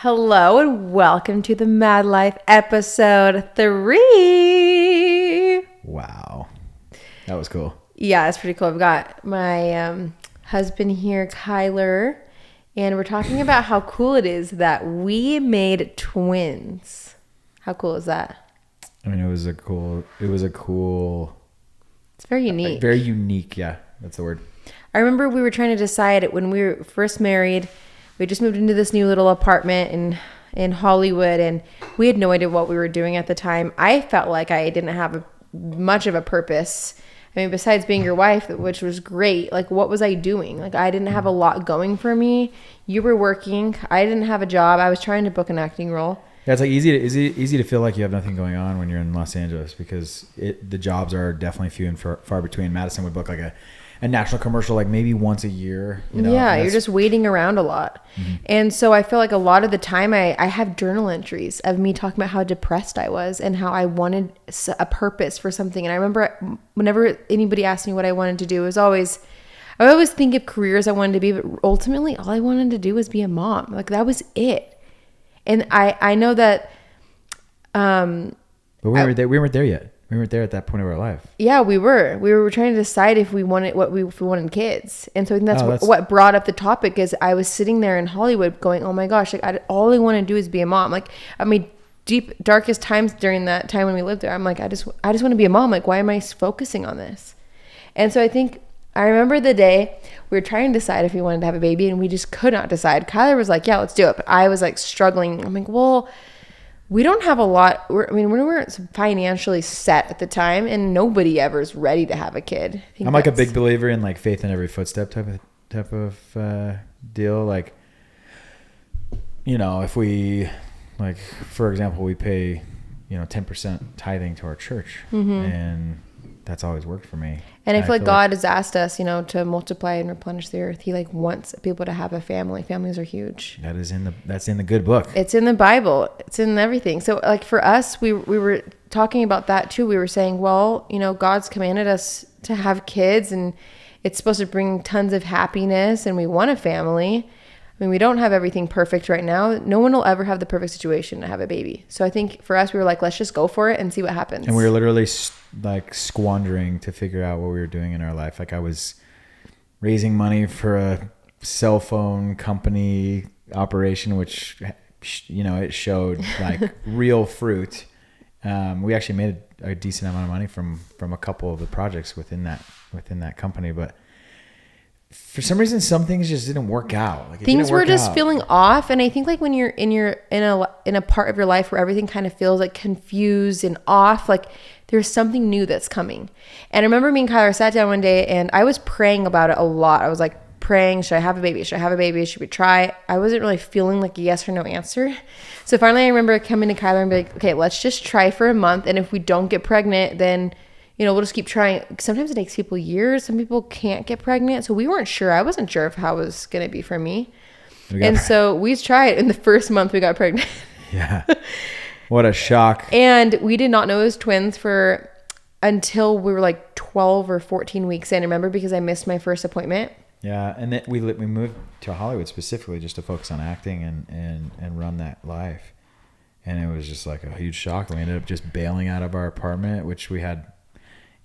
Hello and welcome to the Madlife episode 3. Wow. That was cool. Yeah, it's pretty cool. I've got my husband here, Kyler, and we're talking about how cool it is that we made twins. How cool is that? I mean, it was a cool, It's very unique. very unique. Yeah, that's the word. I remember we were trying to decide when we were first married. We just moved into this new little apartment in Hollywood, and we had no idea what we were doing at the time. I felt like I didn't have much of a purpose. I mean, besides being your wife, which was great, like, what was I doing? Like, I didn't have a lot going for me. You were working. I didn't have a job. I was trying to book an acting role. Yeah, it's like easy to feel like you have nothing going on when you're in Los Angeles because the jobs are definitely few and far between. Madison would book like a national commercial like maybe once a year. You know? Yeah, you're just waiting around a lot. Mm-hmm. And so I feel like a lot of the time I have journal entries of me talking about how depressed I was and how I wanted a purpose for something. And I remember whenever anybody asked me what I wanted to do, I always think of careers I wanted to be, but ultimately all I wanted to do was be a mom. Like, that was it. And I know that but we weren't there yet. We weren't there at that point of our life. Yeah, we were. We were trying to decide if we wanted kids. And so I think that's what brought up the topic is I was sitting there in Hollywood going, oh my gosh, like all I want to do is be a mom. Like, I mean, deep, darkest times during that time when we lived there, I'm like, I just want to be a mom. Like, why am I focusing on this? And so I remember the day we were trying to decide if we wanted to have a baby and we just could not decide. Kyler was like, yeah, let's do it. But I was like struggling. I'm like, well, we don't have a lot. We weren't financially set at the time, and nobody ever is ready to have a kid. I'm like a big believer in like faith in every footstep type of deal. Like, you know, if we, like, for example, we pay, 10% tithing to our church, and that's always worked for me. And I feel like God has asked us, to multiply and replenish the earth. He wants people to have a family. Families are huge. That's in the good book. It's in the Bible. It's in everything. So like for us, we were talking about that too. We were saying, well, God's commanded us to have kids and it's supposed to bring tons of happiness and we want a family. I mean, we don't have everything perfect right now. No one will ever have the perfect situation to have a baby. So I think for us, we were like, let's just go for it and see what happens. And we were literally like squandering to figure out what we were doing in our life. Like I was raising money for a cell phone company operation, which, it showed like real fruit. We actually made a decent amount of money from a couple of the projects within that company, but for some reason, some things just didn't work out. Like things were just feeling off, and I think like when you're in a part of your life where everything kind of feels like confused and off, like there's something new that's coming. And I remember me and Kyler sat down one day, and I was praying about it a lot. I was like praying, should I have a baby? Should I have a baby? Should we try? I wasn't really feeling like a yes or no answer. So finally, I remember coming to Kyler and be like, okay, let's just try for a month, and if we don't get pregnant, then we'll just keep trying. Sometimes it takes people years. Some people can't get pregnant. So we weren't sure. I wasn't sure of how it was going to be for me. So we tried. In the first month, we got pregnant. Yeah. What a shock. And we did not know it was twins until we were like 12 or 14 weeks in. Remember, because I missed my first appointment. Yeah. And then we moved to Hollywood specifically just to focus on acting and run that life. And it was just like a huge shock. We ended up just bailing out of our apartment, which we had...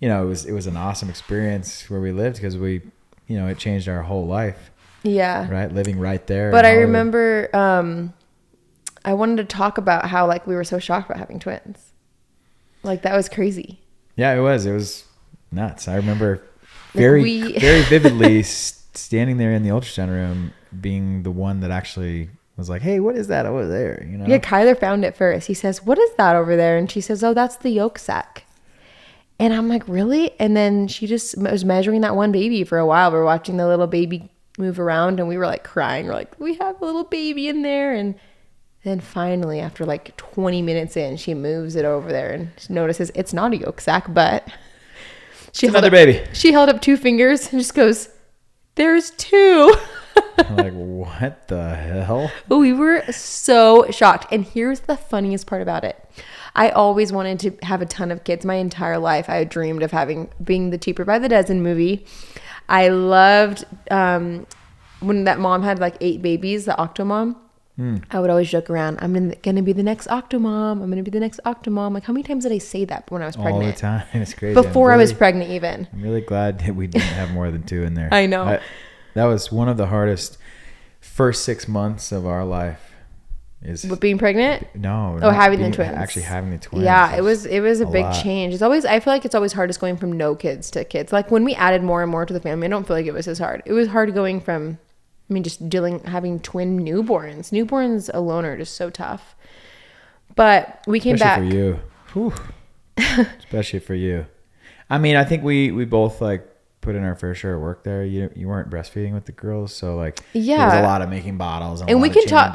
it was an awesome experience where we lived because it changed our whole life. Yeah. Right. Living right there. But I remember, I wanted to talk about how like we were so shocked about having twins. Like that was crazy. Yeah, it was nuts. I remember very vividly standing there in the ultrasound room being the one that actually was like, hey, what is that over there? Yeah. Kyler found it first. He says, what is that over there? And she says, oh, that's the yolk sac. And I'm like, really? And then she just was measuring that one baby for a while. We're watching the little baby move around and we were like crying. We're like, we have a little baby in there. And then finally, after like 20 minutes in, she moves it over there and she notices it's not a yolk sac, but another baby. She held up 2 fingers and just goes, there's 2. I'm like, what the hell? We were so shocked. And here's the funniest part about it. I always wanted to have a ton of kids my entire life. I dreamed of being the Cheaper by the Dozen movie. I loved when that mom had like 8 babies, the Octomom. I would always joke around, I'm gonna be the next Octomom. I'm gonna be the next Octomom. Like, how many times did I say that when I was pregnant? All the time. It's crazy. Before I was pregnant even. I'm really glad that we didn't have more than 2 in there. I know. That was one of the hardest first 6 months of our life. With being pregnant? No. Having the twins. Actually having the twins. Yeah, it was a big change. I feel like it's always hardest going from no kids to kids. Like, when we added more and more to the family, I don't feel like it was as hard. It was hard going from, just having twin newborns. Newborns alone are just so tough. But we came back. Especially for you. Whew. Especially for you. I think we both like put in our fair share of work there. You weren't breastfeeding with the girls, so like there was a lot of making bottles and we can talk.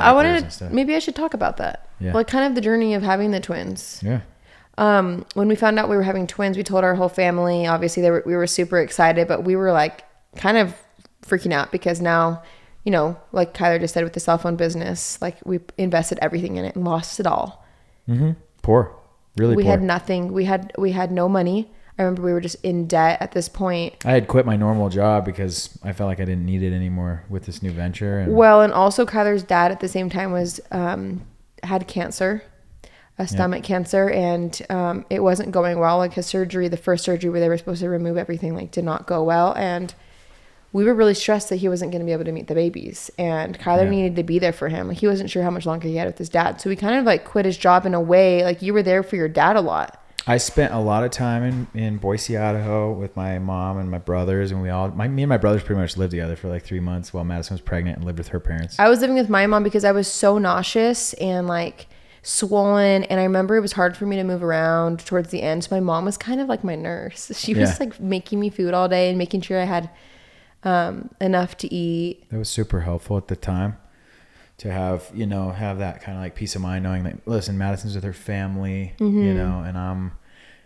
Maybe I should talk about that. Yeah. Like, kind of the journey of having the twins. Yeah. When we found out we were having twins, we told our whole family. Obviously, we were super excited, but we were like kind of freaking out because now, like Kyler just said with the cell phone business, like we invested everything in it and lost it all. Mm-hmm. Poor. Really poor. We had nothing. We had no money. I remember we were just in debt at this point. I had quit my normal job because I felt like I didn't need it anymore with this new venture. And also Kyler's dad at the same time was had cancer, a stomach cancer, and it wasn't going well. Like, his surgery, the first surgery where they were supposed to remove everything, like, did not go well, and we were really stressed that he wasn't going to be able to meet the babies, and Kyler needed to be there for him. Like, he wasn't sure how much longer he had with his dad, so we kind of like quit his job in a way. Like, you were there for your dad a lot. I spent a lot of time in Boise, Idaho with my mom and my brothers, and me and my brothers pretty much lived together for like 3 months while Madison was pregnant and lived with her parents. I was living with my mom because I was so nauseous and like swollen, and I remember it was hard for me to move around towards the end. So my mom was kind of like my nurse. She was like making me food all day and making sure I had enough to eat. That was super helpful at the time. To have that kind of like peace of mind knowing that, listen, Madison's with her family, and I'm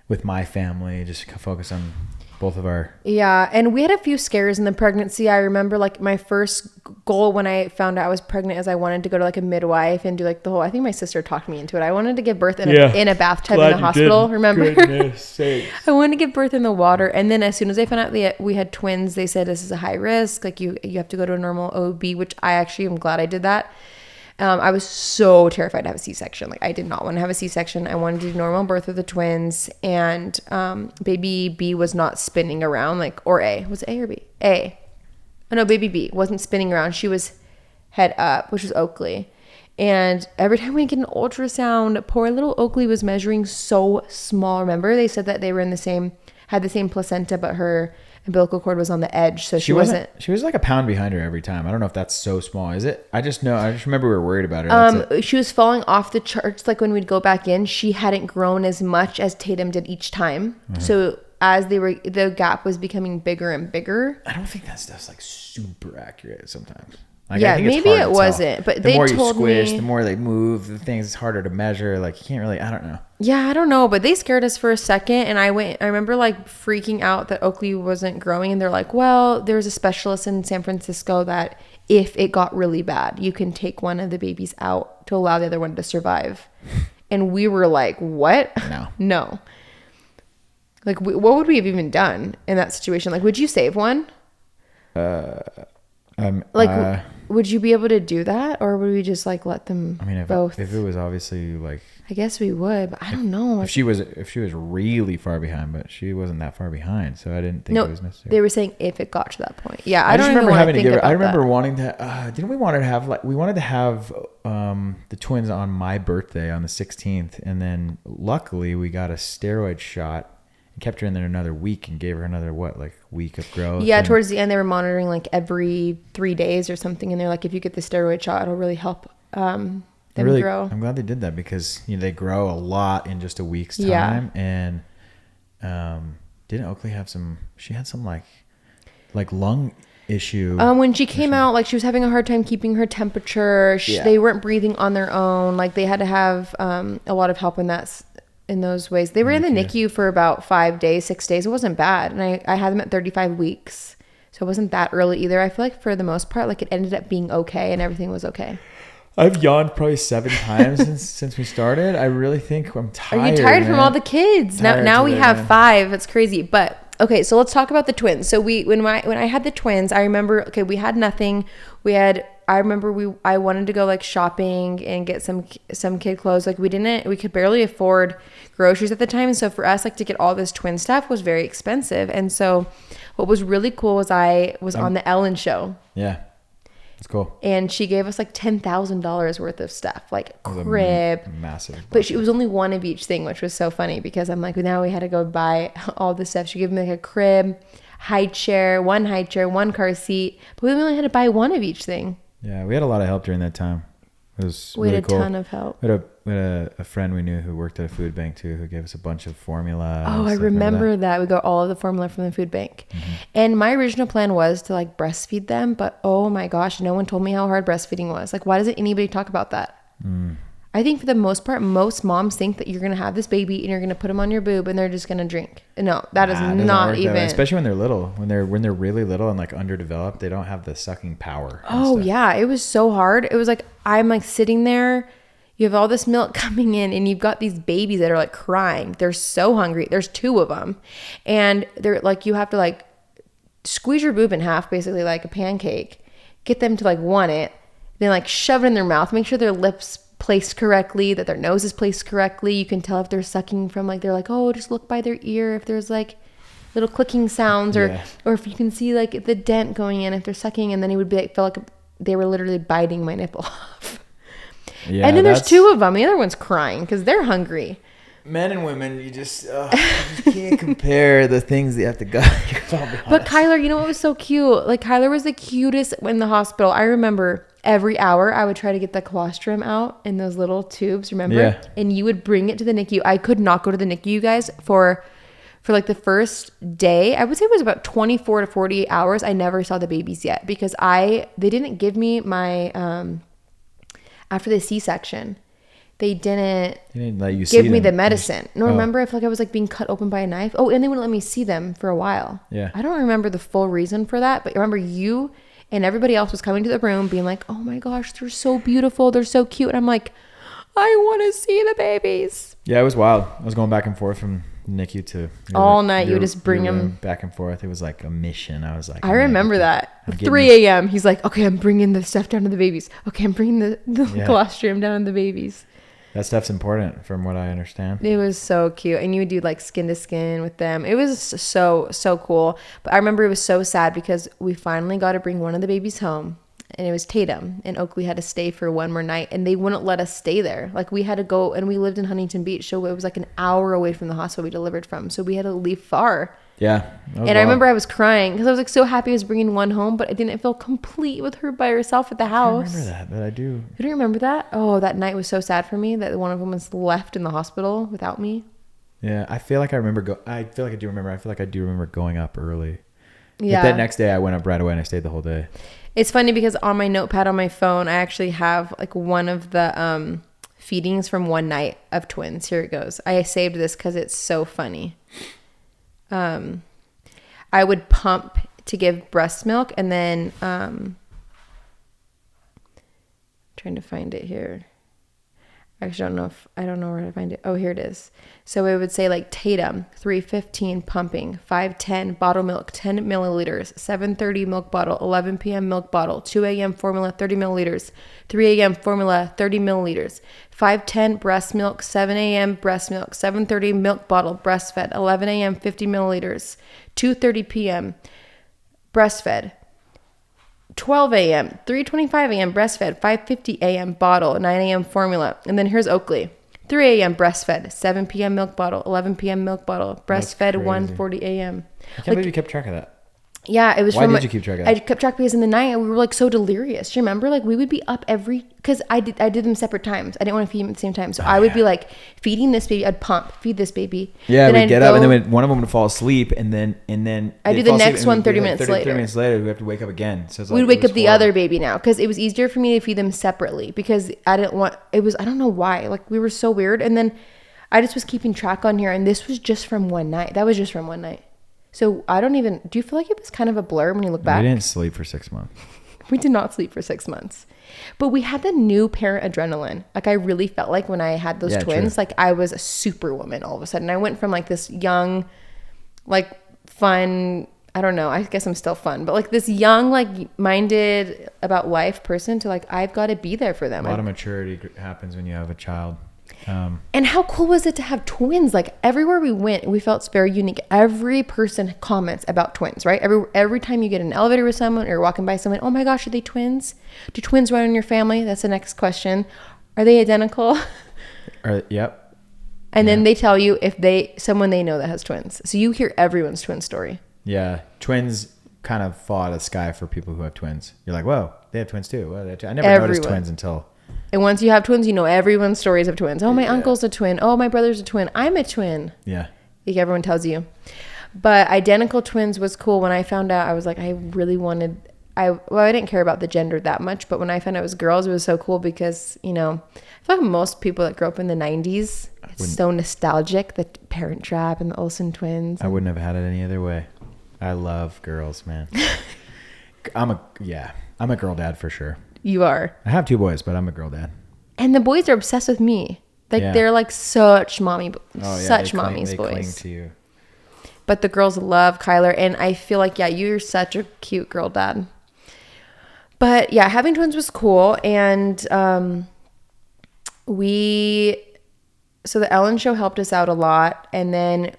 with my family, just focus on both of our. Yeah. And we had a few scares in the pregnancy. I remember like my first goal when I found out I was pregnant is I wanted to go to like a midwife and do like the whole, I think my sister talked me into it. I wanted to give birth in a bathtub in the hospital. Remember? Goodness sakes. I wanted to give birth in the water. And then as soon as I found out we had twins, they said, this is a high risk. Like you have to go to a normal OB, which I actually am glad I did that. I was so terrified to have a C-section. Like, I did not want to have a C-section. I wanted to do normal birth with the twins, and baby B was not spinning around, or A. Was it A or B? A. Oh, no, baby B wasn't spinning around. She was head up, which was Oakley. And every time we get an ultrasound, poor little Oakley was measuring so small. Remember, they said that they were had the same placenta, but her umbilical cord was on the edge, so she wasn't. She was like a pound behind her every time. I don't know if that's so small. Is it? I just remember we were worried about her. She was falling off the charts. Like, when we'd go back in, she hadn't grown as much as Tatum did each time. Mm-hmm. So as the gap was becoming bigger and bigger. I don't think that stuff's like super accurate sometimes. Maybe it wasn't, but they told me the more you squish, the more they move, the things it's harder to measure. Like, you can't really, I don't know. Yeah, I don't know, but they scared us for a second, and I remember like freaking out that Oakley wasn't growing, and they're like, well, there's a specialist in San Francisco that if it got really bad, you can take one of the babies out to allow the other one to survive. And we were like, what? No. Like, what would we have even done in that situation? Like, would you save one? Would you be able to do that, or would we just like let them both? If it was obviously like, I guess we would, but I don't know. If she was really far behind, but she wasn't that far behind, so I didn't think it was necessary. They were saying if it got to that point. Yeah, I don't remember having to give. I remember wanting to. We wanted to have the twins on my birthday on the 16th, and then luckily we got a steroid shot. Kept her in there another week and gave her another week of growth. Yeah, towards the end they were monitoring like every 3 days or something, and they're like, if you get the steroid shot, it'll really help them grow. I'm glad they did that because they grow a lot in just a week's time. And didn't Oakley have some? She had some like lung issue. When she came out, like she was having a hard time keeping her temperature. They weren't breathing on their own. Like they had to have a lot of help in those ways. They were in the NICU for about 5 days, 6 days. It wasn't bad. And I had them at 35 weeks. So it wasn't that early either. I feel like for the most part, like it ended up being okay and everything was okay. I've yawned probably 7 times since we started. I really think I'm tired. Are you tired from all the kids? Now we have 5. It's crazy. But okay, so let's talk about the twins. So when I had the twins, I remember, we had nothing. We had I remember I wanted to go like shopping and get some kid clothes. Like we could barely afford groceries at the time. So for us, like to get all this twin stuff was very expensive. And so what was really cool was I was on the Ellen show. Yeah. It's cool. And she gave us like $10,000 worth of stuff, like crib. Massive. But it was only one of each thing, which was so funny because I'm like, now we had to go buy all this stuff. She gave me like a crib, one car seat, but we only had to buy one of each thing. Yeah, we had a lot of help during that time. It was we really had a cool. ton of help. We had a friend we knew who worked at a food bank too, who gave us a bunch of formula. Oh, I remember that. We got all of the formula from the food bank. Mm-hmm. And my original plan was to like breastfeed them, but oh my gosh, no one told me how hard breastfeeding was. Like, why doesn't anybody talk about that? I think for the most part, most moms think that you're going to have this baby and you're going to put them on your boob and they're just going to drink. No, that is not even. Especially when they're little, when they're really little and like underdeveloped, they don't have the sucking power. Oh yeah. It was so hard. It was like, I'm like sitting there, you have all this milk coming in and you've got these babies that are like crying. They're so hungry. There's 2 of them. And they're like, you have to like squeeze your boob in half, basically like a pancake, get them to like want it, then like shove it in their mouth, make sure their lips placed correctly, that their nose is placed correctly. You can tell if they're sucking from like, they're like, oh, just look by their ear if there's like little clicking sounds or if you can see like the dent going in if they're sucking, and then it would be like, feel like they were literally biting my nipple off. Yeah, and then there's 2 of them. The other one's crying because they're hungry. Men and women, you just can't compare the things that you have to go through. But Kyler, you know what was so cute? Like Kyler was the cutest in the hospital. I remember every hour I would try to get the colostrum out in those little tubes, remember? Yeah. And you would bring it to the NICU. I could not go to the NICU, you guys, for like the first day. I would say it was about 24 to 48 hours. I never saw the babies yet because they didn't give me my, after the C-section, they didn't let you give me the medicine. No, remember, I feel like I was like being cut open by a knife. Oh, and they wouldn't let me see them for a while. Yeah. I don't remember the full reason for that, but remember you and everybody else was coming to the room being like, oh my gosh, they're so beautiful. They're so cute. And I'm like, I want to see the babies. Yeah, it was wild. I was going back and forth from NICU to all night. You would just bring them back and forth. It was like a mission. I was like, I remember that. 3 a.m. He's like, okay, I'm bringing the stuff down to the babies. Okay, I'm bringing the colostrum down to the babies. That stuff's important from what I understand. It was so cute. And you would do like skin to skin with them. It was so cool. But I remember it was so sad because we finally got to bring one of the babies home. And it was Tatum. And Oakley had to stay for one more night. And they wouldn't let us stay there. Like we had to go, and we lived in Huntington Beach. So it was like an hour away from the hospital we delivered from. So we had to leave far. Yeah. And I remember I was crying because I was like so happy I was bringing one home, but I didn't feel complete with her by herself at the house. I remember that, but I do. You don't remember that? Oh, that night was so sad for me that one of them was left in the hospital without me. Yeah, I feel like I remember. I feel like I do remember. I feel like I do remember going up early. Yeah. But that next day I went up right away and I stayed the whole day. It's funny because on my notepad on my phone, I actually have like one of the feedings from one night of twins. Here it goes. I saved this because it's so funny. I would pump to give breast milk, and then trying to find it here. Actually, I don't know where to find it. Oh, here it is. So it would say like Tatum, 3:15 pumping, 5:10 bottle milk, 10 milliliters, 7:30 milk bottle, 11 p.m. milk bottle, 2 a.m. formula, 30 milliliters, 3 a.m. formula, 30 milliliters, 5:10 breast milk, 7 a.m. breast milk, 7:30 milk bottle, breastfed, 11 a.m. 50 milliliters, 2:30 p.m. breastfed, 12 a.m., 3:25 a.m. breastfed, 5:50 a.m. bottle, 9 a.m. formula. And then here's Oakley. 3 a.m. breastfed, 7 p.m. milk bottle, 11 p.m. milk bottle, breastfed, 1:40 a.m. I can't believe you kept track of that. Yeah, it was. Why did you keep track of that? I kept track because in the night we were like so delirious. Do you remember? Like we would be up because I did them separate times. I didn't want to feed them at the same time, so I would be like feeding this baby. I'd pump, feed this baby. Yeah, we'd get up and then one of them would fall asleep, and then I do the next one 30 minutes later. 30 minutes later, we have to wake up again. So it's like, we'd wake up the other baby now because it was easier for me to feed them separately because I didn't want. It was, I don't know why. Like we were so weird, and then I just was keeping track on here, and this was just from one night. That was just from one night. So I don't even, do you feel like it was kind of a blur when you look back? We didn't sleep for 6 months. We did not sleep for 6 months. But we had the new parent adrenaline. Like I really felt like when I had those twins, like I was a superwoman all of a sudden. I went from like this young, like fun, I don't know. I guess I'm still fun, but like this young, like minded about life person to like, I've got to be there for them. A lot of maturity happens when you have a child. And how cool was it to have twins? Like everywhere we went, we felt very unique. Every person comments about twins, right? Every time you get in an elevator with someone or you're walking by someone, oh my gosh, are they twins? Do twins run in your family? That's the next question. Are they identical? Yep. And then they tell you if someone they know that has twins. So you hear everyone's twin story. Yeah. Twins kind of fall out of the sky for people who have twins. You're like, whoa, they have twins too. Well, I never noticed twins until... And once you have twins, you know everyone's stories of twins. Oh, my uncle's a twin. Oh, my brother's a twin. I'm a twin. Yeah. Like everyone tells you. But identical twins was cool. When I found out, I was like, I really wanted... I didn't care about the gender that much. But when I found out it was girls, it was so cool because, you know, I feel like most people that grew up in the 90s, it's so nostalgic. The Parent Trap and the Olsen twins. I wouldn't have had it any other way. I love girls, man. I'm a girl dad for sure. You are. I have 2 boys, but I'm a girl dad. And the boys are obsessed with me. Like they're like such mommy's They boys. cling to you. But the girls love Kyler, and I feel like you're such a cute girl dad. But yeah, having twins was cool, and so the Ellen Show helped us out a lot, and then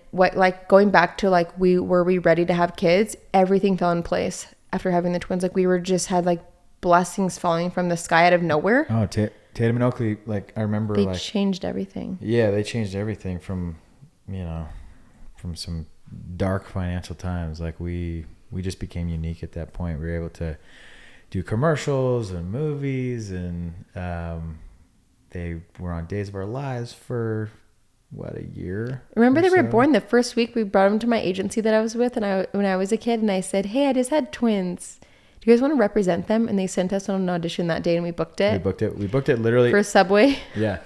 going back to like were we ready to have kids? Everything fell in place after having the twins. Like we were just had like blessings falling from the sky out of nowhere. Oh, Tatum and Oakley, like I remember they changed everything. Yeah, they changed everything from some dark financial times. Like we just became unique at that point. We were able to do commercials and movies, and they were on Days of Our Lives for a year. Remember they were born the first week. We brought them to my agency that I was with, and when I was a kid, and I said, "Hey, I just had twins. Do you guys want to represent them?" And they sent us on an audition that day, and we booked it. We booked it literally for Subway. Yeah.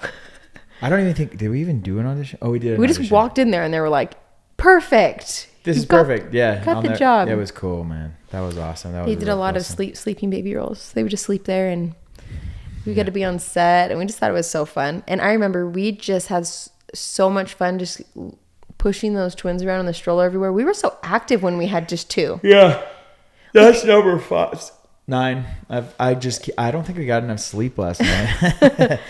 I don't even think, did we even do an audition? Oh, we did. We just walked in there, and they were like, "Perfect. This is perfect." Yeah. Got the job. Yeah, it was cool, man. That was awesome. They did a lot of sleeping baby roles. They would just sleep there, and we got to be on set, and we just thought it was so fun. And I remember we just had so much fun just pushing those twins around in the stroller everywhere. We were so active when we had just 2. Yeah. That's number 9. I don't think we got enough sleep last night.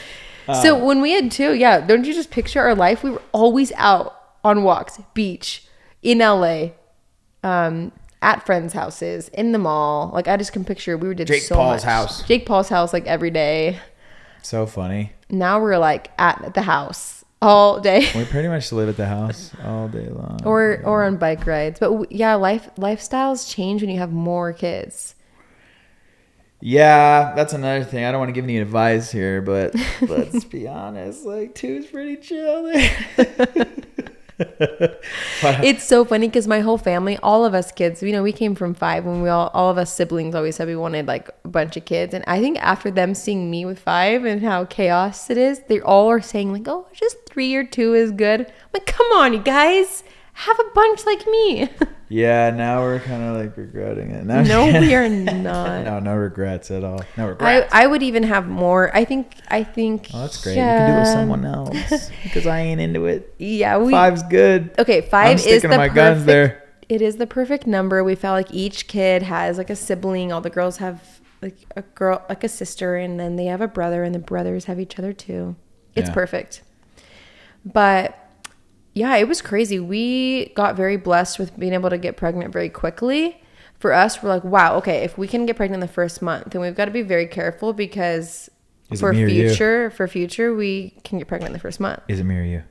So when we had 2, don't you just picture our life? We were always out on walks, beach, in LA, at friends' houses, in the mall. Like I just can picture we did Jake so Paul's much. house. Jake Paul's house, like every day. So funny. Now we're like at the house all day. We pretty much live at the house all day long. Or on bike rides. But lifestyles change when you have more kids. Yeah, that's another thing. I don't want to give any advice here, but let's be honest. Like 2 is pretty chill there. It's so funny because my whole family, all of us kids, we came from 5 when all of us siblings always said we wanted like a bunch of kids. And I think after them seeing me with 5 and how chaos it is, they all are saying like, oh, just 3 or 2 is good. I'm like, come on, you guys, have a bunch like me. Yeah, now we're kind of like regretting it. No, we are not. No regrets at all. No regrets. I would even have more. I think. Oh, that's great. You can do it with someone else because I ain't into it. Yeah, 5's good. Okay, 5 I'm is sticking the to my perfect. guns there. It is the perfect number. We felt like each kid has like a sibling. All the girls have like a girl, like a sister, and then they have a brother, and the brothers have each other too. It's perfect. But yeah, it was crazy. We got very blessed with being able to get pregnant very quickly. For us, we're like, wow, okay, if we can get pregnant in the first month, then we've got to be very careful because for future, we can get pregnant in the first month. Is it me or you?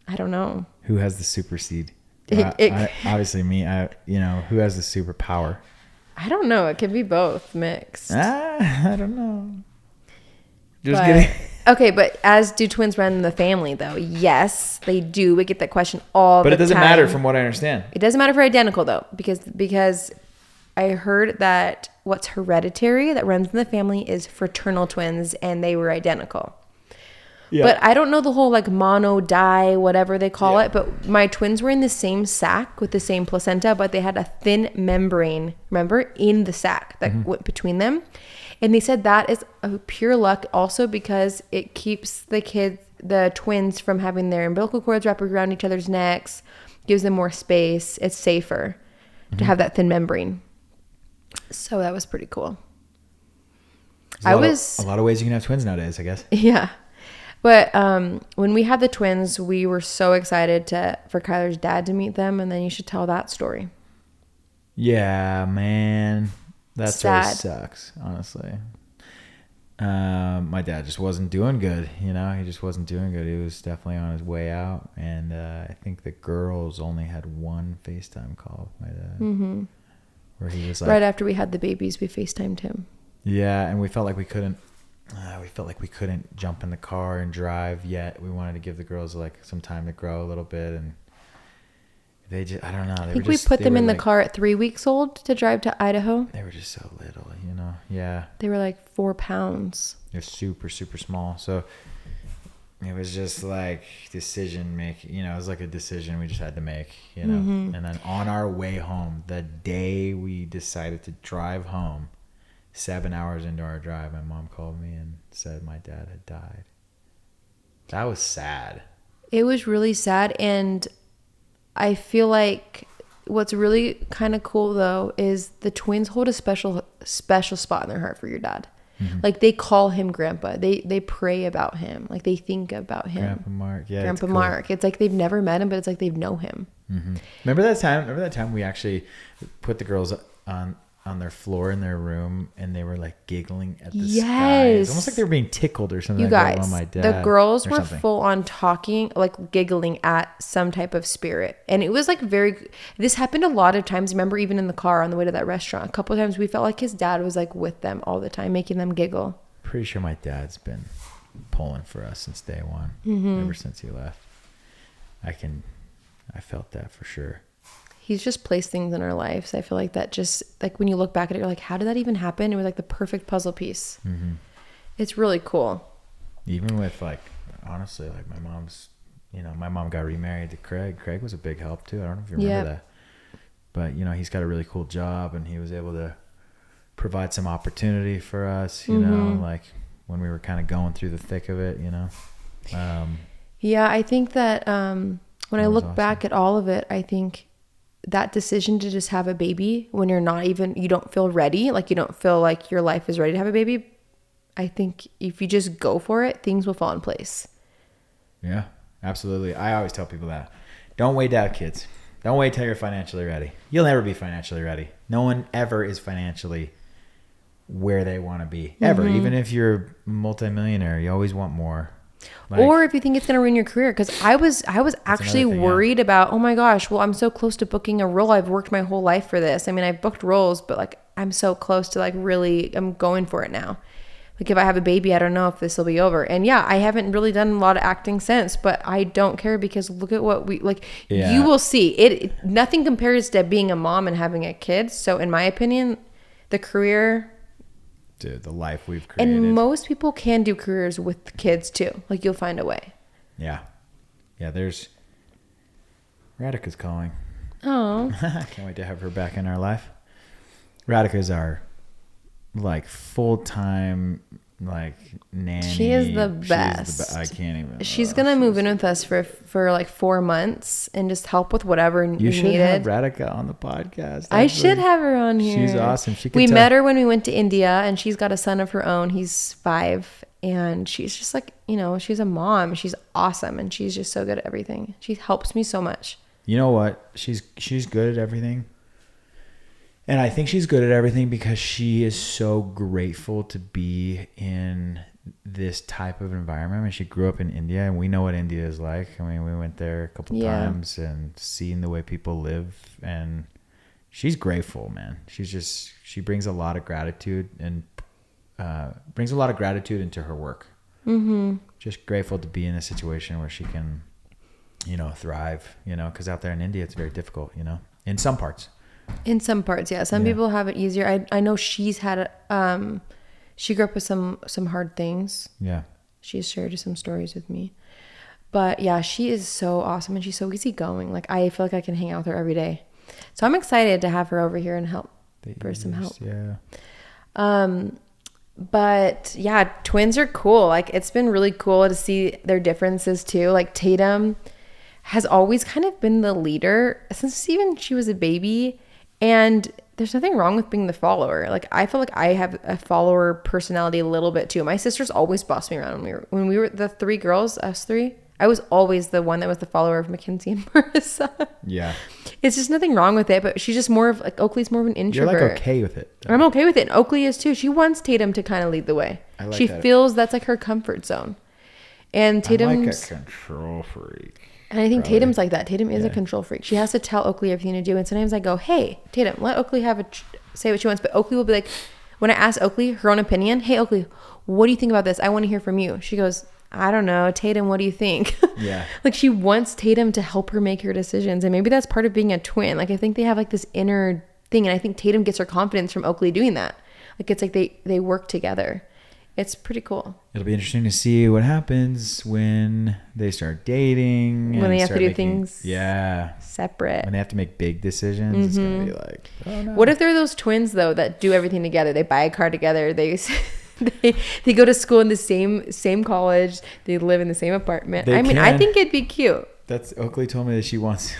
I don't know. Who has the super seed? Obviously me. Who has the superpower? I don't know. It could be both mixed. I don't know. Just kidding. Okay, but as do twins run in the family, though? Yes, they do. We get that question all the time. But it doesn't matter from what I understand. It doesn't matter for identical, though, because I heard that what's hereditary that runs in the family is fraternal twins, and they were identical. Yeah. But I don't know the whole like mono, di, whatever they call it. But my twins were in the same sac with the same placenta, but they had a thin membrane, remember, in the sac that went between them. And they said that is a pure luck also because it keeps the twins from having their umbilical cords wrapped around each other's necks, gives them more space. It's safer. to have that thin membrane. So that was pretty cool. A lot of ways you can have twins nowadays, I guess. Yeah. But when we had the twins, we were so excited for Kyler's dad to meet them. And then you should tell that story. Yeah, man. That story Sad. sucks, honestly. My dad just wasn't doing good. He just wasn't doing good. He was definitely on his way out. And I think the girls only had one FaceTime call with my dad. Mm-hmm. Where he was like... Right after we had the babies, we FaceTimed him. Yeah, and we felt like we couldn't jump in the car and drive yet. We wanted to give the girls some time to grow a little bit, and they just, I don't know. I think we put them in the car at 3 weeks old to drive to Idaho. They were just so little, Yeah. They were like 4 pounds. They're super, super small. So it was just like decision making. It was like a decision we just had to make. Mm-hmm. And then on our way home, the day we decided to drive home, 7 hours into our drive, my mom called me and said my dad had died. That was sad. It was really sad. And I feel like what's really kind of cool, though, is the twins hold a special spot in their heart for your dad. Mm-hmm. Like, they call him Grandpa. They pray about him. Like, they think about him. Grandpa Mark. Yeah, Grandpa Mark. It's like they've never met him, but it's like they've known him. Mm-hmm. Remember that time we actually put the girls on their floor in their room, and they were like giggling at the sky. It's almost like they were being tickled or something. You like guys, my dad the girls were something. full on talking, like giggling at some type of spirit. And it was like this happened a lot of times. Remember, even in the car on the way to that restaurant, a couple of times we felt like his dad was like with them all the time, making them giggle. Pretty sure my dad's been pulling for us since day one, ever since he left. I felt that for sure. He's just placed things in our lives. I feel like that just, like, when you look back at it, you're like, how did that even happen? It was like the perfect puzzle piece. Mm-hmm. It's really cool. Even with, like, honestly, like my mom got remarried to Craig. Craig was a big help too. I don't know if you remember that. But, he's got a really cool job, and he was able to provide some opportunity for us, you know, like when we were kind of going through the thick of it, Yeah, I think that when I look back at all of it, I think that decision to just have a baby when you don't feel ready, like you don't feel like your life is ready to have a baby, I think if you just go for it, things will fall in place. Yeah, absolutely. I always tell people that. Don't wait to have kids. Don't wait till you're financially ready. You'll never be financially ready. No one ever is financially where they want to be, ever. Even if you're a multimillionaire, you always want more. Or if you think it's going to ruin your career. Because I was actually worried about, oh my gosh, well, I'm so close to booking a role. I've worked my whole life for this. I mean, I've booked roles, but like I'm so close to like really, I'm going for it now. Like if I have a baby, I don't know if this will be over. And yeah, I haven't really done a lot of acting since, but I don't care because look at what we like. Yeah. You will see it. Nothing compares to being a mom and having a kid. So in my opinion, the career... Dude, the life we've created. And most people can do careers with kids too. Like you'll find a way. Yeah. Yeah, there's... Radika's calling. Oh. Can't wait to have her back in our life. Radika's our like full-time like nanny. She is the best. I can't even. She's gonna move in with us for like 4 months and just help with whatever you should needed. Have Radika on the podcast. I should have her on here. She's awesome. We met her when we went to India, and she's got a son of her own. He's 5, and she's just like, she's a mom. She's awesome, and she's just so good at everything. She helps me so much. You know what? She's good at everything. And I think she's good at everything because she is so grateful to be in this type of environment. I mean, she grew up in India, and we know what India is like. I mean, we went there a couple times and seen the way people live, and she's grateful, man. She brings a lot of gratitude and brings a lot of gratitude into her work. Mm-hmm. Just grateful to be in a situation where she can, thrive, because out there in India, it's very difficult, in some parts. In some parts, yeah. Some people have it easier. I know she's had she grew up with some hard things. Yeah. She's shared some stories with me. But yeah, she is so awesome, and she's so easygoing. Like I feel like I can hang out with her every day. So I'm excited to have her over here and help for some help. Yeah. But yeah, twins are cool. Like it's been really cool to see their differences too. Like Tatum has always kind of been the leader since even she was a baby. And there's nothing wrong with being the follower. Like, I feel like I have a follower personality a little bit too. My sisters always bossed me around when we were the three girls, us three. I was always the one that was the follower of Mackenzie and Marissa. Yeah. It's just nothing wrong with it, but she's just more of like, Oakley's more of an introvert. You're like okay with it. I'm okay with it. And Oakley is too. She wants Tatum to kind of lead the way. I like she that. feels that's like her comfort zone. And Tatum's I'm like a control freak. And I think Tatum's like that. Tatum is a control freak. She has to tell Oakley everything to do. And sometimes I go, hey, Tatum, let Oakley say what she wants. But Oakley will be like, when I ask Oakley her own opinion, hey, Oakley, what do you think about this? I want to hear from you. She goes, I don't know. Tatum, what do you think? Yeah. Like, she wants Tatum to help her make her decisions. And maybe that's part of being a twin. Like, I think they have like this inner thing. And I think Tatum gets her confidence from Oakley doing that. Like, it's like they work together. It's pretty cool. It'll be interesting to see what happens when they start dating. When they have to do things separate. When they have to make big decisions, it's going to be like, oh no. What if they're those twins, though, that do everything together? They buy a car together. They go to school in the same college. They live in the same apartment. I think it'd be cute. That's Oakley told me that she wants...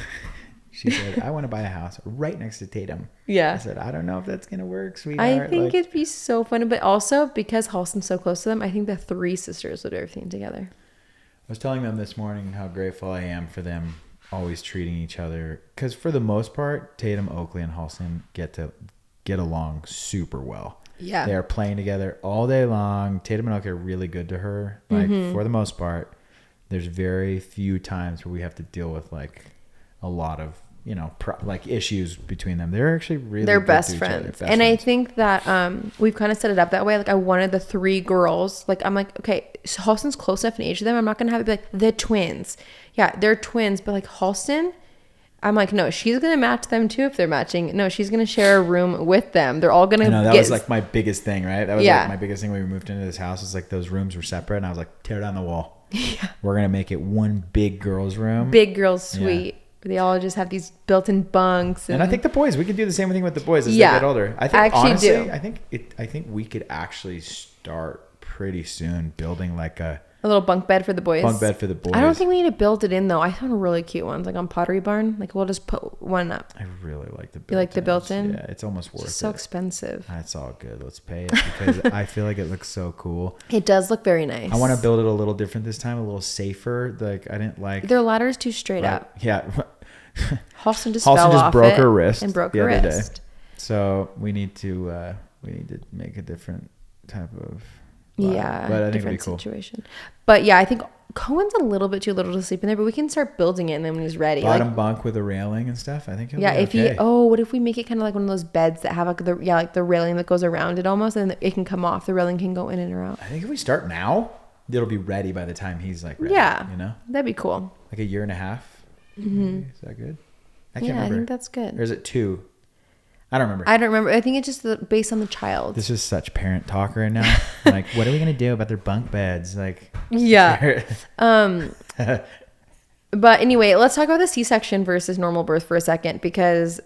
She said, I want to buy a house right next to Tatum. Yeah. I said, I don't know if that's going to work, sweetheart. I think it'd be so fun. But also, because Halston's so close to them, I think the three sisters would do everything together. I was telling them this morning how grateful I am for them always treating each other. Because for the most part, Tatum, Oakley, and Halston get along super well. Yeah. They are playing together all day long. Tatum and Oakley are really good to her. Like, for the most part, there's very few times where we have to deal with, like, a lot of, like issues between them. They're actually really they're good best to each friends. other. Best and friends. I think that we've kind of set it up that way. Like, I wanted the three girls. Like, I'm like, okay, so Halston's close enough in age to them. I'm not gonna have it be like the twins. Yeah, they're twins, but like Halston, I'm like, no, she's gonna match them too if they're matching. No, she's gonna share a room with them. They're all gonna. That was like my biggest thing, right? That was Yeah. like my biggest thing when we moved into this house. Was like those rooms were separate, and I was like, tear down the wall. Yeah. We're gonna make it one big girls' room. Big girls' suite. Yeah. They all just have these built-in bunks. And I think the boys, we could do the same thing with the boys as they get older. I think honestly, I think we could actually start pretty soon building like a little bunk bed for the boys. Bunk bed for the boys. I don't think we need to build it in though. I found really cute ones like on Pottery Barn. Like, we'll just put one up. I really like the built-in. You like the built-in? Yeah, it's almost worth it. It's so expensive. That's all good. Let's pay it because I feel like it looks so cool. It does look very nice. I want to build it a little different this time, a little safer. Like, I didn't like their ladder's too straight up. Yeah. Halston just fell off broke her wrist and broke the her other wrist. day. So we need to make a different type of yeah, but I think different it'd be cool. Situation. But yeah, I think Cohen's a little bit too little to sleep in there, but we can start building it and then when he's ready. Bottom bunk with a railing and stuff. I think he'll be okay. What if we make it kind of like one of those beds that have like the railing that goes around it almost, and it can come off. The railing can go in and around. I think if we start now, it'll be ready by the time he's like ready. Yeah, that'd be cool. Like a year and a half. Mm-hmm. Is that good? I can't remember. I think that's good. Or is it 2? I don't remember. I think it's just based on the child. This is such parent talk right now. Like, what are we gonna do about their bunk beds? Like, yeah. But anyway, let's talk about the C-section versus normal birth for a second, because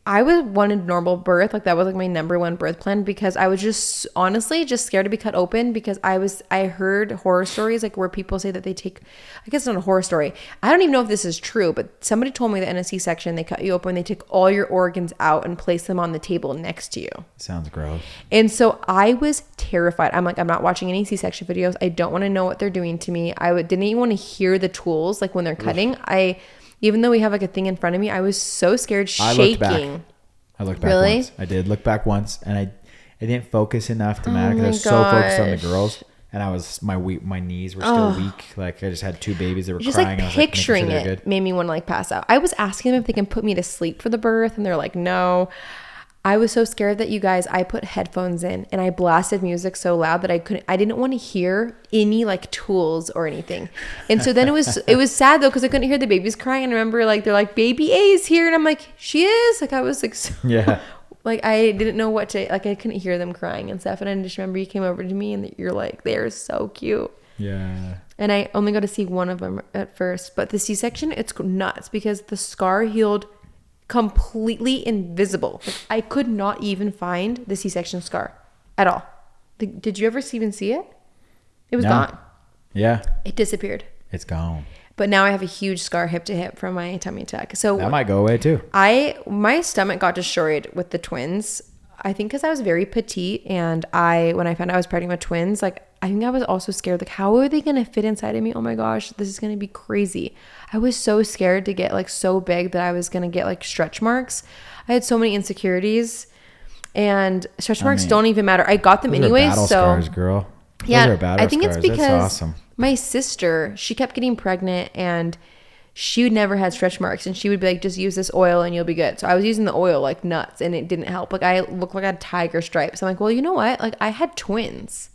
I wanted normal birth. Like, that was like my number one birth plan, because I was just honestly just scared to be cut open, because I heard horror stories like where people say that they take, I guess it's not a horror story. I don't even know if this is true, but somebody told me that in a C-section, they cut you open, they take all your organs out and place them on the table next to you. Sounds gross. And so I was terrified. I'm like, I'm not watching any C-section videos. I don't want to know what they're doing to me. Didn't even want to hear the tools, like when they're cutting. Even though we have like a thing in front of me, I was so scared, shaking. I looked back once. I did look back once, and I didn't focus enough to matter because I was so focused on the girls, and I was my knees were still weak. Like, I just had 2 babies that were just crying. Like, and I was picturing like, it made me want to like pass out. I was asking them if they can put me to sleep for the birth, and they're like, no. I was so scared that, you guys, I put headphones in and I blasted music so loud that I didn't want to hear any like tools or anything. And so then it was sad though, because I couldn't hear the babies crying. And I remember like, they're like, baby A is here. And I'm like, she is? Like, I was like, so, yeah. Like, I didn't know what to, like, I couldn't hear them crying and stuff. And I just remember you came over to me and you're like, they're so cute. Yeah. And I only got to see one of them at first. But the C-section, it's nuts because the scar healed completely invisible. Like, I could not even find the C-section scar at all. Did you ever even see it? It was gone. Yeah. It disappeared. It's gone. But now I have a huge scar hip to hip from my tummy tuck. So that might go away too. My stomach got destroyed with the twins. I think because I was very petite, and when I found out I was pregnant with twins, like I think I was also scared. Like, how are they gonna fit inside of me? Oh my gosh, this is gonna be crazy. I was so scared to get like so big that I was gonna get like stretch marks. I had so many insecurities, and stretch marks don't even matter. I got them anyway. Battle scars, girl. Yeah, I think it's because my sister, she kept getting pregnant and she never had stretch marks, and she would be like, just use this oil and you'll be good. So I was using the oil like nuts and it didn't help. Like I looked like I had tiger stripes. I'm like, well, you know what? Like I had twins.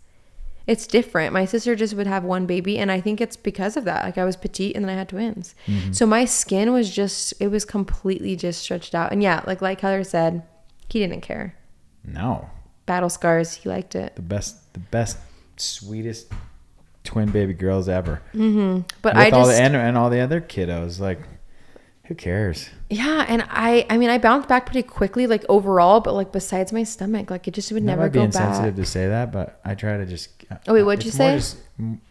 It's different. My sister just would have one baby, and I think it's because of that. Like I was petite and then I had twins. Mm-hmm. So my skin was it was completely just stretched out. And yeah, like Heather said, he didn't care. No. Battle scars, he liked it. The best, sweetest twin baby girls ever. Mm-hmm. But and all the other kiddos, like, who cares? Yeah, and I mean I bounced back pretty quickly, like overall, but like besides my stomach, like it just would never go back. That might be insensitive to say that, but I try to just. Oh wait, what'd you say?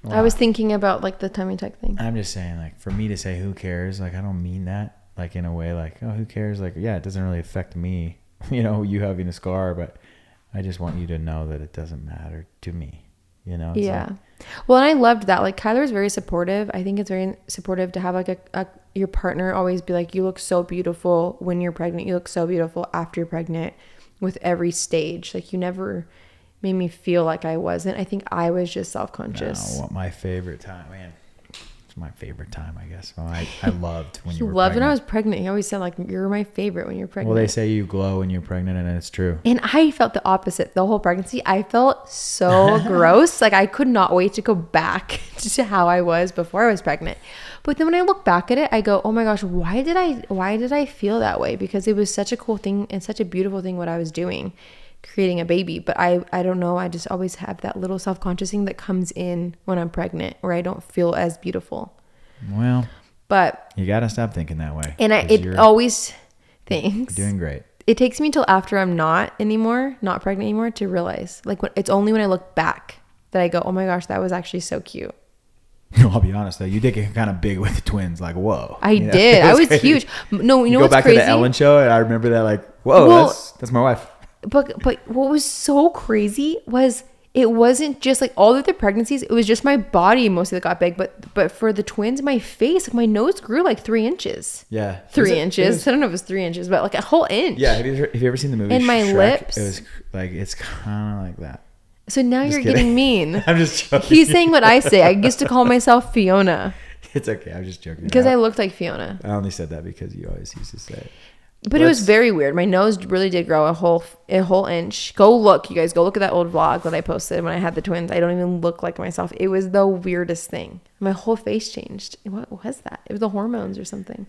I was thinking about like the tummy tuck thing. I'm just saying, like, for me to say who cares, like I don't mean that, like in a way, like, oh, who cares? Like, yeah, it doesn't really affect me, you having a scar, but I just want you to know that it doesn't matter to me. Yeah. Well, and I loved that. Like Kyler's very supportive. I think it's very supportive to have like your partner always be like, you look so beautiful when you're pregnant. You look so beautiful after you're pregnant, with every stage. Like you never made me feel like I wasn't. I think I was just self-conscious. No, my favorite time, man. It's my favorite time, I guess. Well, I loved when you were loved pregnant. when I was pregnant. He always said like, you're my favorite when you're pregnant. Well, they say you glow when you're pregnant, and it's true. And I felt the opposite the whole pregnancy. I felt so gross. Like I could not wait to go back to how I was before I was pregnant. But then when I look back at it, I go, oh my gosh, why did I feel that way? Because it was such a cool thing and such a beautiful thing what I was doing, creating a baby. But I don't know. I just always have that little self-conscious thing that comes in when I'm pregnant, where I don't feel as beautiful. Well, but you got to stop thinking that way. And it always thinks you're doing great. It takes me until after I'm not pregnant anymore, to realize, like, it's only when I look back that I go, oh my gosh, that was actually so cute. I'll be honest though, you did get kind of big with the twins. Like, whoa. I did. I was crazy. huge. No, you know what's crazy? Go back crazy? to the Ellen show, and I remember that, like, whoa, well, that's my wife. But what was so crazy was it wasn't just like all of the pregnancies. It was just my body mostly that got big. But for the twins, my face, like my nose grew like 3 inches. Yeah. 3 inches. I don't know if it was 3 inches, but like a whole inch. Yeah. Have you ever seen the movie And my Shrek? lips. It was like, it's kind of like that. So now you're getting mean. I'm just joking. He's saying what I say. I used to call myself Fiona. It's okay. I'm just joking. Because I looked like Fiona. I only said that because you always used to say it. But it was very weird. My nose really did grow a whole inch. Go look, you guys. Go look at that old vlog that I posted when I had the twins. I don't even look like myself. It was the weirdest thing. My whole face changed. What was that? It was the hormones or something.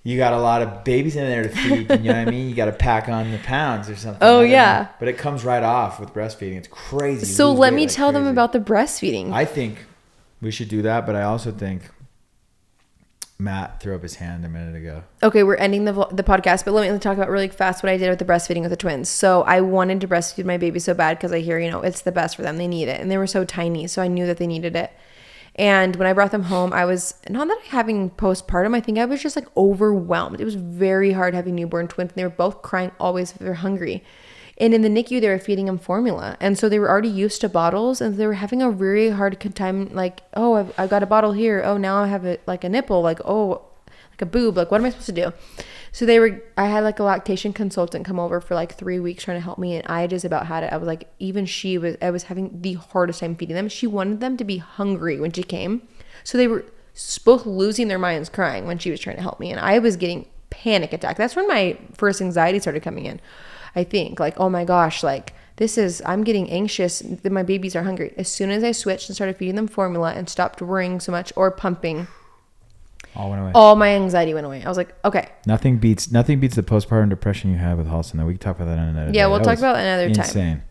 You got a lot of babies in there to feed. You know what I mean? You got to pack on the pounds or something. Oh, yeah. But it comes right off with breastfeeding. It's crazy. So let me tell them about the breastfeeding. I think we should do that, but I also think Matt threw up his hand a minute ago. Okay, we're ending the podcast, but let me talk about really fast what I did with the breastfeeding with the twins. So I wanted to breastfeed my baby so bad because I hear, it's the best for them. They need it. And they were so tiny, so I knew that they needed it. And when I brought them home, I was not that having postpartum. I think I was just like overwhelmed. It was very hard having newborn twins. And they were both crying always if they're hungry. And in the NICU, they were feeding them formula. And so they were already used to bottles, and they were having a really hard time. Like, oh, I've got a bottle here. Oh, now I have a nipple. Like, oh, like a boob. Like, what am I supposed to do? So I had like a lactation consultant come over for like 3 weeks trying to help me. And I just about had it. I was like, I was having the hardest time feeding them. She wanted them to be hungry when she came. So they were both losing their minds crying when she was trying to help me. And I was getting panic attack. That's when my first anxiety started coming in. I think like, oh my gosh, like I'm getting anxious that my babies are hungry. As soon as I switched and started feeding them formula and stopped worrying so much or pumping, all went away. All my anxiety went away. I was like, okay. Nothing beats the postpartum depression you have with Halston. Though we can talk about that another day. Yeah, we'll talk about it another time.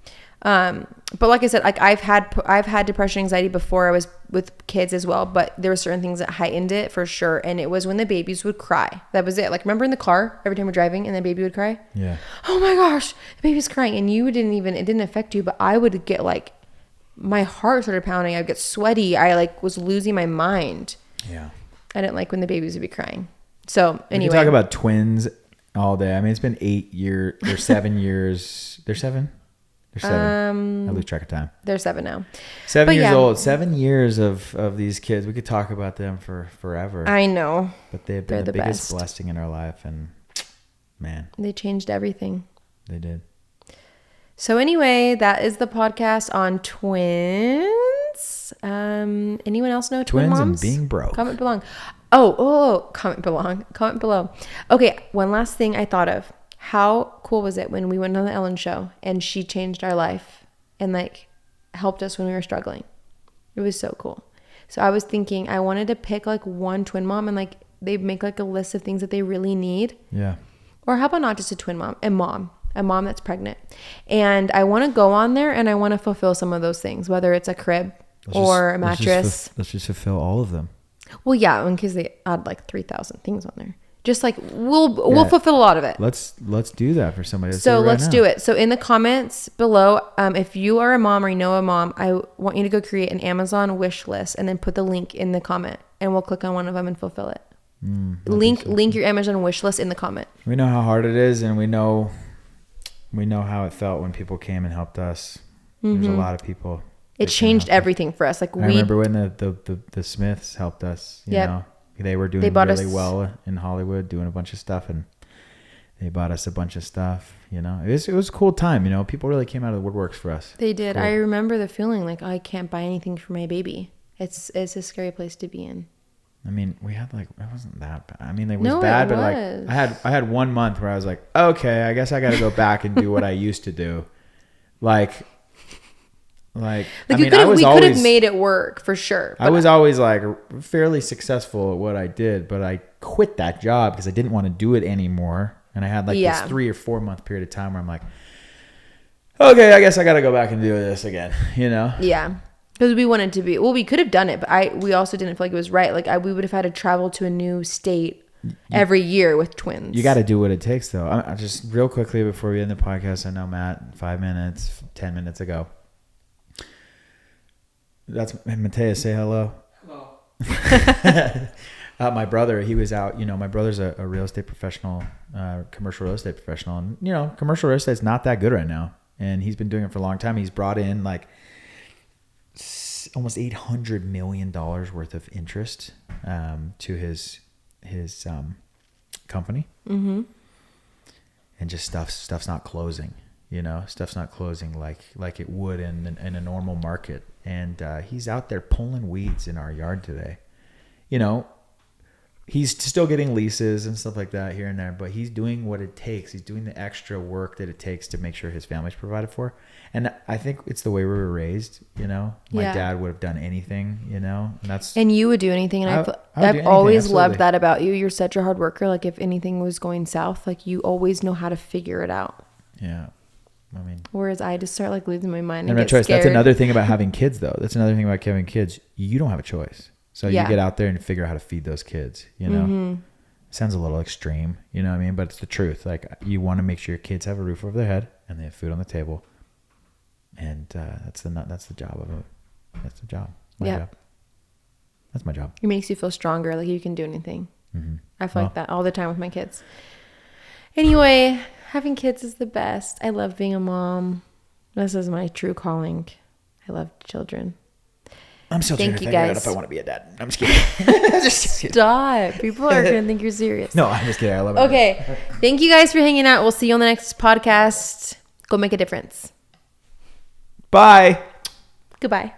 Insane. But like I said, like I've had depression, anxiety before I was with kids as well. But there were certain things that heightened it for sure. And it was when the babies would cry. That was it. Like remember in the car every time we're driving and the baby would cry. Yeah. Oh my gosh, the baby's crying, and it didn't affect you, but I would get like, my heart started pounding. I'd get sweaty. I like was losing my mind. Yeah. I didn't like when the babies would be crying. So anyway. We can talk about twins all day. I mean, it's been 8 years or 7 years. They're 7? They're 7. I lose track of time. They're 7 now. 7 years old. 7 years of these kids. We could talk about them for forever. I know. But they've been the biggest blessing in our life. And man. They changed everything. They did. So anyway, that is the podcast on twins. Anyone else know twin moms? Twins and being broke. Comment below. Comment below. Okay, one last thing I thought of. How cool was it when we went on the Ellen show and she changed our life and like helped us when we were struggling? It was so cool. So I was thinking I wanted to pick like one twin mom and like they make like a list of things that they really need. Yeah. Or how about not just a twin mom, a mom that's pregnant. And I want to go on there and I want to fulfill some of those things, whether it's a crib or a mattress. Let's just fulfill all of them. Well, yeah, in case they add like 3,000 things on there. Just like we'll fulfill a lot of it. Let's do that for somebody. So let's do it. So in the comments below, if you are a mom or you know a mom, I want you to go create an Amazon wish list and then put the link in the comment and we'll click on one of them and fulfill it. Link your Amazon wish list in the comment. We know how hard it is and we know how it felt when people came and helped us. There's a lot of people. It changed everything for us. Like I remember when the Smiths helped us. You know, they were doing really well in Hollywood, doing a bunch of stuff, and they bought us a bunch of stuff. You know, it was a cool time. You know, people really came out of the woodworks for us. They did. Cool. I remember the feeling like I can't buy anything for my baby. It's a scary place to be in. I mean, we had like, it wasn't that bad. I mean, it was bad, but like I had 1 month where I was like, okay, I guess I got to go back and do what I used to do. Like I mean, we could have made it work for sure. I was always like fairly successful at what I did, but I quit that job because I didn't want to do it anymore. And I had like this 3 or 4 month period of time where I'm like, okay, I guess I got to go back and do this again, you know? Yeah. Because we wanted to be, well, we could have done it, but we also didn't feel like it was right. Like we would have had to travel to a new state every year with twins. You got to do what it takes though. I just real quickly before we end the podcast, I know Matt, 5 minutes, 10 minutes ago. That's Matea. Say hello. Hello. My brother, he was out. You know, my brother's a real estate professional, commercial real estate professional, and you know, commercial real estate's not that good right now. And he's been doing it for a long time. He's brought in like almost $800 million worth of interest to his company, and just stuff's not closing. You know, stuff's not closing like it would in a normal market. And he's out there pulling weeds in our yard today. You know, he's still getting leases and stuff like that here and there, but he's doing what it takes. He's doing the extra work that it takes to make sure his family's provided for. And I think it's the way we were raised, you know. My dad would have done anything, you know. And you would do anything. And I've always loved that about you. You're such a hard worker. Like if anything was going south, like you always know how to figure it out. Yeah. I mean, whereas I just start like losing my mind and get choice. Scared. That's another thing about having kids, though. That's another thing about having kids. You don't have a choice. So you get out there and figure out how to feed those kids. You know, sounds a little extreme. You know what I mean? But it's the truth. Like you want to make sure your kids have a roof over their head and they have food on the table. And that's the job of it. That's the job. My job. That's my job. It makes you feel stronger. Like you can do anything. I feel like that all the time with my kids. Anyway. Having kids is the best. I love being a mom. This is my true calling. I love children. I'm still trying to figure out if I want to be a dad. I'm just kidding. Stop. People are going to think you're serious. No, I'm just kidding. I love it. Okay. Thank you guys for hanging out. We'll see you on the next podcast. Go make a difference. Bye. Goodbye.